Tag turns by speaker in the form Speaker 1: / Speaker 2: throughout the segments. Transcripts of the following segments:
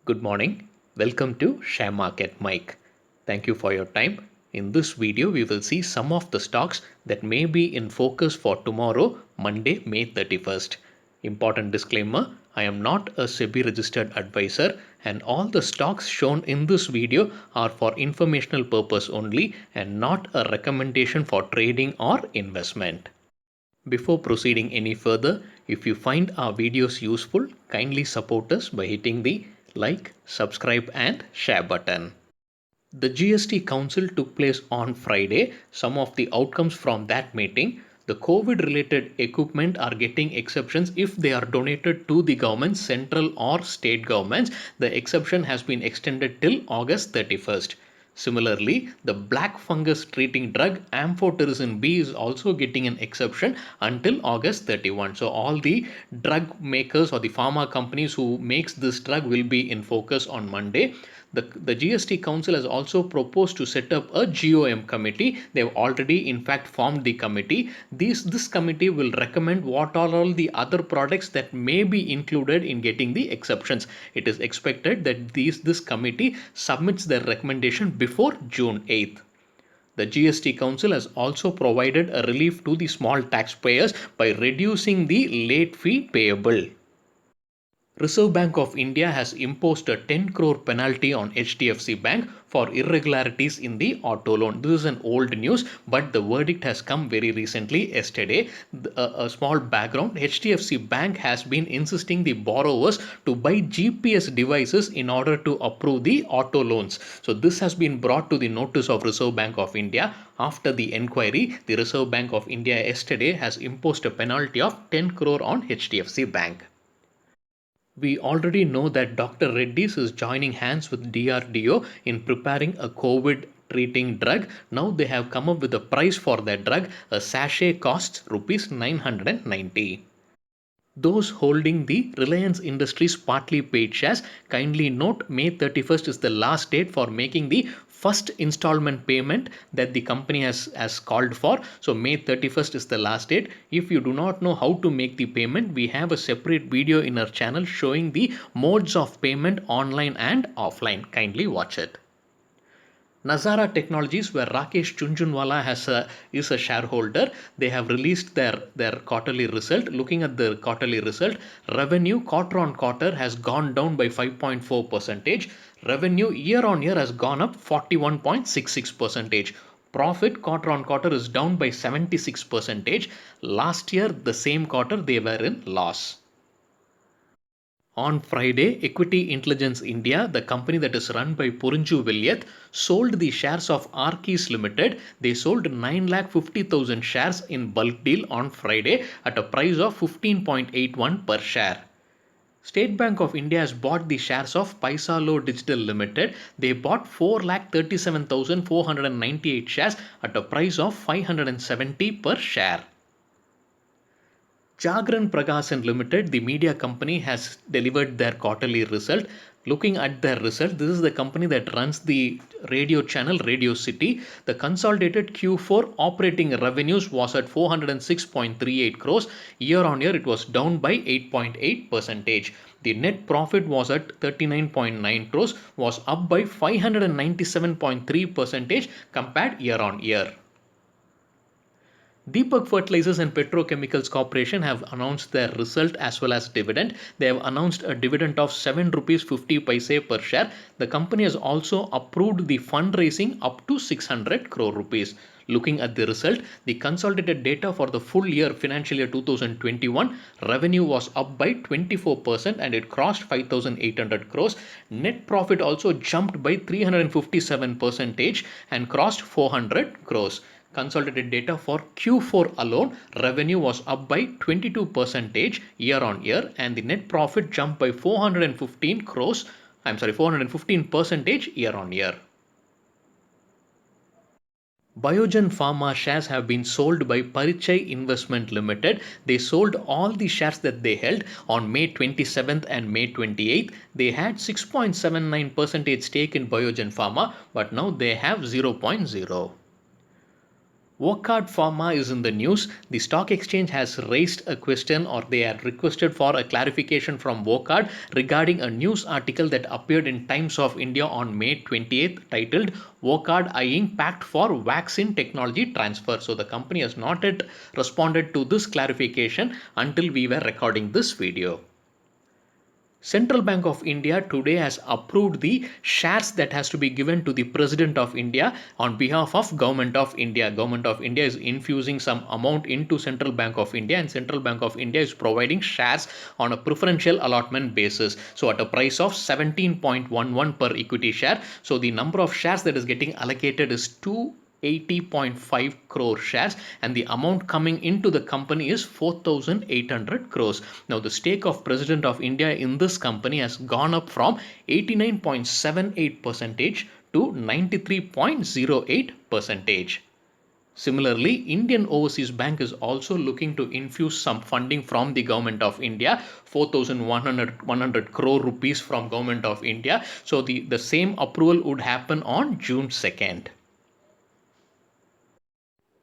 Speaker 1: Good morning. Welcome to Share Market Mike. Thank you for your time. In this video, we will see some of the stocks that may be in focus for tomorrow, Monday, May 31st. Important disclaimer, I am not a SEBI registered advisor and all the stocks shown in this video are for informational purpose only and not a recommendation for trading or investment. Before proceeding any further, if you find our videos useful, kindly support us by hitting the like, subscribe and share button. The GST Council took place on Friday. Some of the outcomes from that meeting, the COVID related equipment are getting exceptions if they are donated to the government, central or state governments. The exception has been extended till August 31st. Similarly, the black fungus treating drug amphotericin B is also getting an exception until August 31. So all the drug makers or the pharma companies who makes this drug will be in focus on Monday. The GST Council has also proposed to set up a GOM committee. They've already in fact formed the committee. This committee will recommend what are all the other products that may be included in getting the exceptions. It is expected that this committee submits their recommendation before June 8th. The GST Council has also provided a relief to the small taxpayers by reducing the late fee payable. Reserve Bank of India has imposed a 10 crore penalty on HDFC Bank for irregularities in the auto loan. This is an old news, but the verdict has come very recently yesterday. A small background, HDFC Bank has been insisting the borrowers to buy GPS devices in order to approve the auto loans. So this has been brought to the notice of Reserve Bank of India. After the enquiry, the Reserve Bank of India yesterday has imposed a penalty of 10 crore on HDFC Bank. We already know that Dr. Reddy's is joining hands with DRDO in preparing a COVID treating drug. Now they have come up with a price for that drug. A sachet costs rupees 990. Those holding the Reliance Industries partly paid shares, kindly note May 31st is the last date for making the first installment payment that the company has called for. So May 31st is the last date. If you do not know how to make the payment, we have a separate video in our channel showing the modes of payment online and offline. Kindly watch it. Nazara Technologies, where Rakesh Chunjunwala is a shareholder, they have released their quarterly result. Looking at the quarterly result, revenue quarter on quarter has gone down by 5.4%. Revenue year on year has gone up 41.66%. Profit quarter on quarter is down by 76%. Last year, the same quarter, they were in loss. On Friday, Equity Intelligence India, the company that is run by Purinju Vilyat, sold the shares of Arkis Limited. They sold 9,50,000 shares in bulk deal on Friday at a price of 15.81 per share. State Bank of India has bought the shares of Paisalo Digital Limited. They bought 4,37,498 shares at a price of 570 per share. Jagran Prakasan Limited, the media company, has delivered their quarterly result. Looking at their result, this is the company that runs the radio channel Radio City. The consolidated Q4 operating revenues was at 406.38 crores. Year on year, it was down by 8.8%. The net profit was at 39.9 crores, was up by 597.3% compared year on year. Deepak Fertilizers and Petrochemicals Corporation have announced their result as well as dividend. They have announced a dividend of 7 rupees 50 paise per share. The company has also approved the fundraising up to 600 crore rupees. Looking at the result, the consolidated data for the full year financial year 2021, revenue was up by 24% and it crossed 5,800 crores. Net profit also jumped by 357% and crossed 400 crores. Consolidated data for Q4 alone, revenue was up by 22% year on year and the net profit jumped by 415% year on year. Biogen Pharma shares have been sold by Parichai Investment Limited. They sold all the shares that they held on May 27th and May 28th. They had 6.79% stake in Biogen Pharma, but now they have 0.0. Wockhardt Pharma is in the news. The stock exchange has raised a question, or they are requested for a clarification from Wockhardt regarding a news article that appeared in Times of India on May 28th titled Wockhardt eyeing pact for vaccine technology transfer. So the company has not yet responded to this clarification until we were recording this video. Central Bank of India today has approved the shares that has to be given to the President of India on behalf of Government of India. Government of India is infusing some amount into Central Bank of India, and Central Bank of India is providing shares on a preferential allotment basis. So at a price of 17.11 per equity share. So the number of shares that is getting allocated is 280.5 crore shares, and the amount coming into the company is 4,800 crores. Now the stake of President of India in this company has gone up from 89.78% to 93.08%. Similarly, Indian Overseas Bank is also looking to infuse some funding from the Government of India, 4,100 crore rupees from Government of India. So the same approval would happen on June 2nd.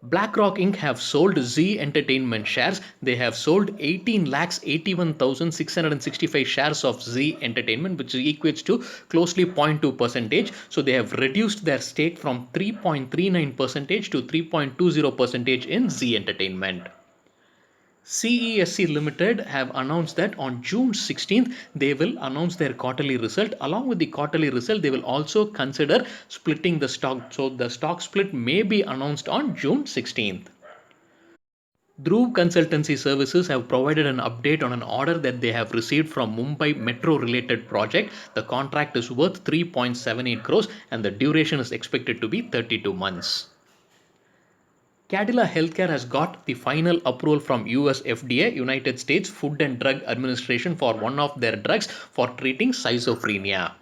Speaker 1: BlackRock Inc. have sold Zee Entertainment shares. They have sold 18,81,665 shares of Zee Entertainment, which equates to closely 0.2%. So they have reduced their stake from 3.39% to 3.20% in Zee Entertainment. CESC Limited have announced that on June 16th they will announce their quarterly result. Along with the quarterly result, they will also consider splitting the stock. So the stock split may be announced on June 16th. Dhruv Consultancy Services have provided an update on an order that they have received from Mumbai Metro related project. The contract is worth 3.78 crores and the duration is expected to be 32 months. Cadila Healthcare has got the final approval from US FDA, United States Food and Drug Administration, for one of their drugs for treating schizophrenia.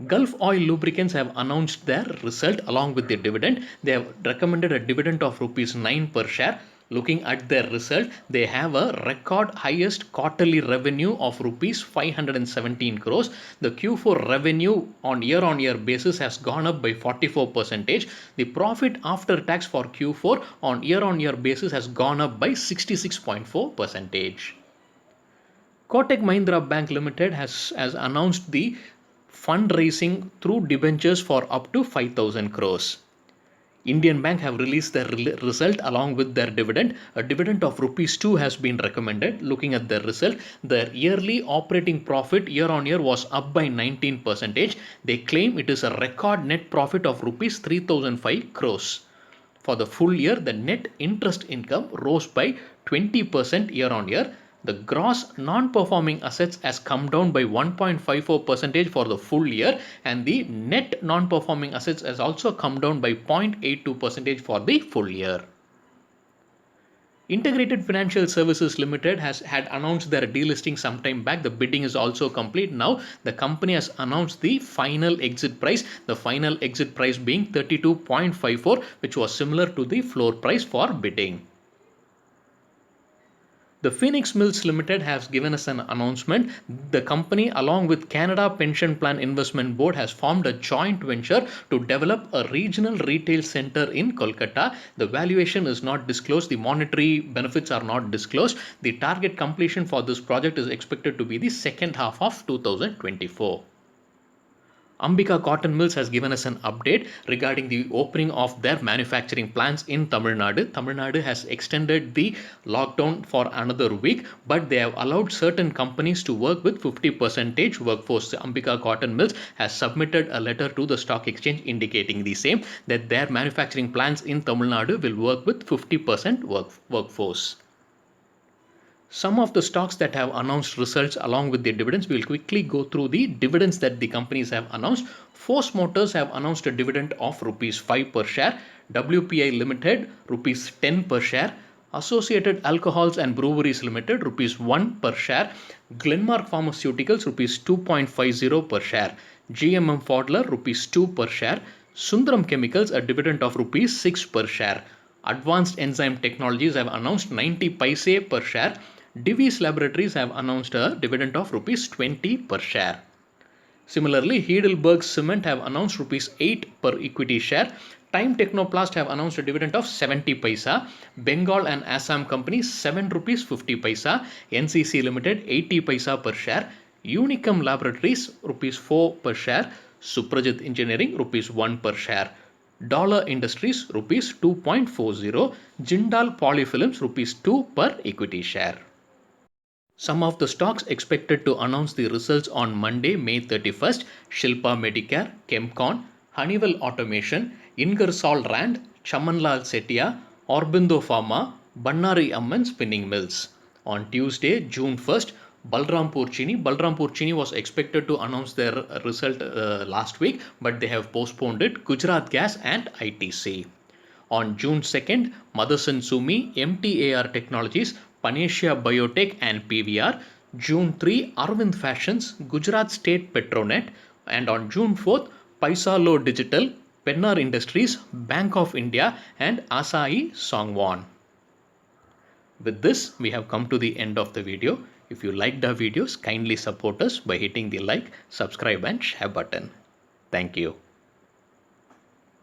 Speaker 1: Gulf Oil Lubricants have announced their result along with the dividend. They have recommended a dividend of rupees 9 per share. Looking at their result, they have a record highest quarterly revenue of rupees 517 crores. The Q4 revenue on year basis has gone up by 44%. The profit after tax for Q4 on year basis has gone up by 66.4%. Kotak Mahindra Bank Limited has announced the fundraising through debentures for up to 5,000 crores. Indian Bank have released their result along with their dividend. A dividend of rupees 2 has been recommended. Looking at their result, their yearly operating profit year on year was up by 19%. They claim it is a record net profit of rupees 3,005 crores. For the full year, the net interest income rose by 20% year on year. The gross non-performing assets has come down by 1.54% for the full year, and the net non-performing assets has also come down by 0.82% for the full year. Integrated Financial Services Limited had announced their delisting sometime back. The bidding is also complete. Now the company has announced the final exit price. The final exit price being 32.54, which was similar to the floor price for bidding. The Phoenix Mills Limited has given us an announcement. The company, along with Canada Pension Plan Investment Board, has formed a joint venture to develop a regional retail center in Kolkata. The valuation is not disclosed. The monetary benefits are not disclosed. The target completion for this project is expected to be the second half of 2024. Ambika Cotton Mills has given us an update regarding the opening of their manufacturing plants in Tamil Nadu. Tamil Nadu has extended the lockdown for another week, but they have allowed certain companies to work with 50% workforce. Ambika Cotton Mills has submitted a letter to the stock exchange indicating the same, that their manufacturing plants in Tamil Nadu will work with 50% workforce. Some of the stocks that have announced results along with their dividends, we will quickly go through the dividends that the companies have announced. Force Motors have announced a dividend of rupees 5 per share. WPI Limited rupees 10 per share. Associated Alcohols and Breweries Limited rupees 1 per share. Glenmark Pharmaceuticals rupees 2.50 per share. GMM Pfaudler rupees 2 per share. Sundaram Chemicals a dividend of rupees 6 per share. Advanced Enzyme Technologies have announced 90 paise per share. Divi's Laboratories have announced a dividend of rupees 20 per share. Similarly, Heidelberg Cement have announced rupees 8 per equity share. Time Technoplast have announced a dividend of 70 paisa. Bengal and Assam companies 7 rupees 50 paisa. NCC Limited 80 paisa per share. Unicum Laboratories rupees 4 per share. Suprajit Engineering rupees 1 per share. Dollar Industries rupees 2.40. Jindal Polyfilms rupees 2 per equity share. Some of the stocks expected to announce the results on Monday, May 31st: Shilpa Medicare, Chemcon, Honeywell Automation, Ingersoll Rand, Chamanlal Setia, Aurobindo Pharma, Bannari Amman Spinning Mills. On Tuesday, June 1st, Balrampur Chini was expected to announce their result last week, but they have postponed it. Gujarat Gas and ITC. On June 2nd, Motherson Sumi, MTAR Technologies, Panacea Biotech and PVR. June 3, Arvind Fashions, Gujarat State Petronet. And on June 4th, Paisalo Digital, Pennar Industries, Bank of India and Asahi Songwon. With this, we have come to the end of the video. If you liked our videos, kindly support us by hitting the like, subscribe and share button. Thank you.